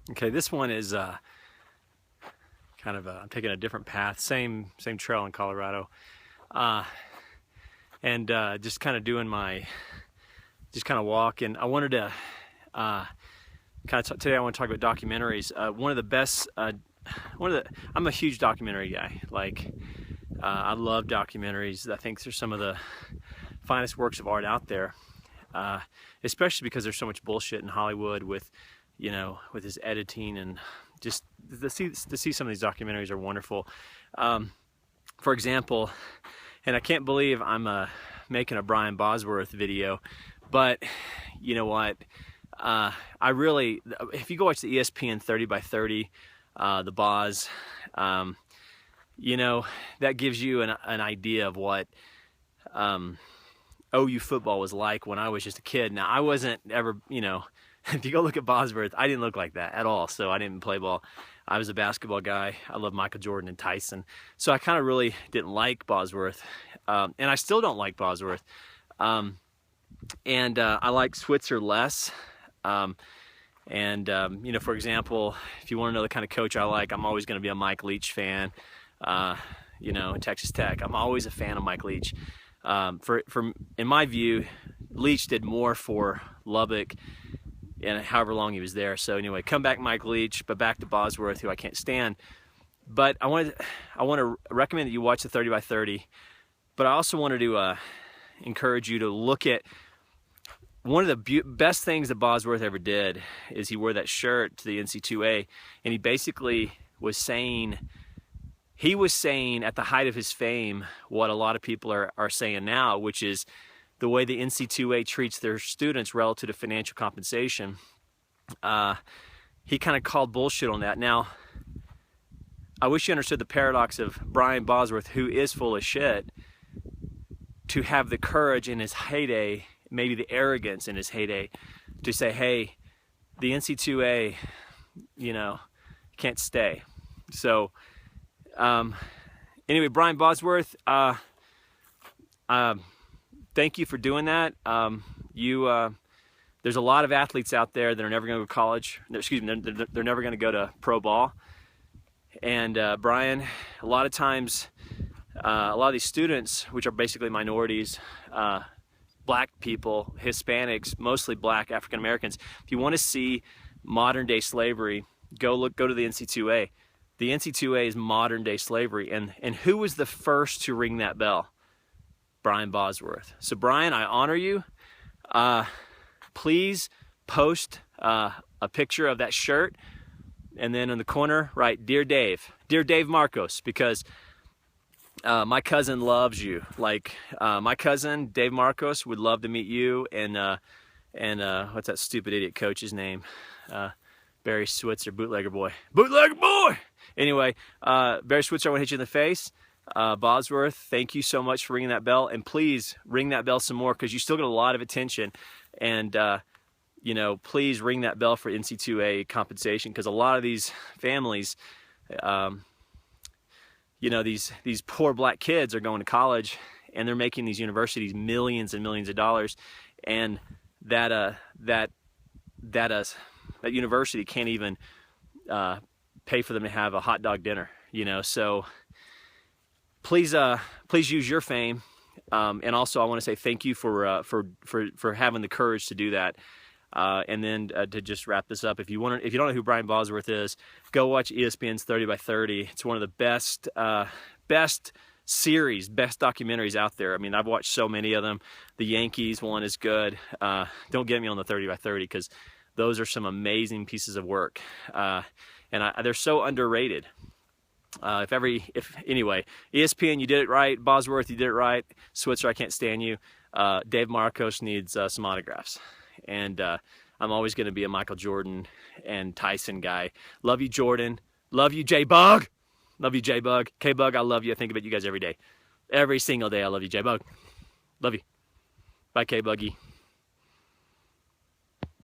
Okay, this one is I'm taking a different path, same trail in Colorado, uh, and just kind of doing just kind of walking. I wanted to today I want to talk about documentaries. One of the best, I'm a huge documentary guy. I love documentaries. I think they're some of the finest works of art out there, especially because there's so much bullshit in Hollywood with his editing, and just to see some of these documentaries are wonderful. For example, and I can't believe I'm making a Brian Bozworth video, but you know what? If you go watch the ESPN 30 by 30, the Boz, that gives you an idea of what OU football was like when I was just a kid. Now, I wasn't ever, if you go look at Bosworth, I didn't look like that at all. So I didn't play ball. I was a basketball guy. I love Michael Jordan and Tyson. So I kind of really didn't like Bosworth. And I still don't like Bosworth. I like Switzer less. For example, if you want to know the kind of coach I like, I'm always going to be a Mike Leach fan. Texas Tech, I'm always a fan of Mike Leach. In my view, Leach did more for Lubbock and however long he was there. So anyway, come back Mike Leach, but back to Bosworth, who I can't stand. But I want to recommend that you watch the 30 by 30. But I also wanted to encourage you to look at one of the best things that Bosworth ever did is he wore that shirt to the NC2A, and he basically was saying at the height of his fame what a lot of people are saying now, which is the way the NC2A treats their students relative to financial compensation. He kind of called bullshit on that. Now, I wish you understood the paradox of Brian Bosworth, who is full of shit, to have the courage in his heyday, maybe the arrogance in his heyday, to say, hey, the NC2A, can't stay. So, anyway, Brian Bosworth, thank you for doing that. There's a lot of athletes out there that are never going to go to college. They're never going to go to pro ball. And Brian, a lot of times, a lot of these students, which are basically minorities, black people, Hispanics, mostly black African Americans. If you want to see modern day slavery, go to the NC2A. The NC2A is modern day slavery, and who was the first to ring that bell? Brian Bosworth. So Brian, I honor you. Please post a picture of that shirt, and then in the corner write "Dear Dave Marcos," because my cousin loves you. My cousin Dave Marcos would love to meet you, and what's that stupid idiot coach's name? Barry Switzer, bootlegger boy. Anyway, Barry Switzer, I want to hit you in the face. Bosworth, thank you so much for ringing that bell, and please ring that bell some more, because you still get a lot of attention. And please ring that bell for NC2A compensation, because a lot of these families, these poor black kids are going to college, and they're making these universities millions and millions of dollars, and that university can't even pay for them to have a hot dog dinner. So please use your fame, and also I want to say thank you for having the courage to do that. And then to just wrap this up, if you don't know who Brian Bosworth is, go watch ESPN's 30 by 30. It's one of the best documentaries out there. I mean, I've watched so many of them. The Yankees one is good. Don't get me on the 30 by 30, because those are some amazing pieces of work, and they're so underrated. Anyway, ESPN, you did it right. Bosworth, you did it right. Switzer, I can't stand you. Dave Marcos needs some autographs. And I'm always going to be a Michael Jordan and Tyson guy. Love you, Jordan. Love you, J-Bug. Love you, J-Bug. K-Bug, I love you. I think about you guys every day. Every single day, I love you, J-Bug. Love you. Bye, K-Buggy.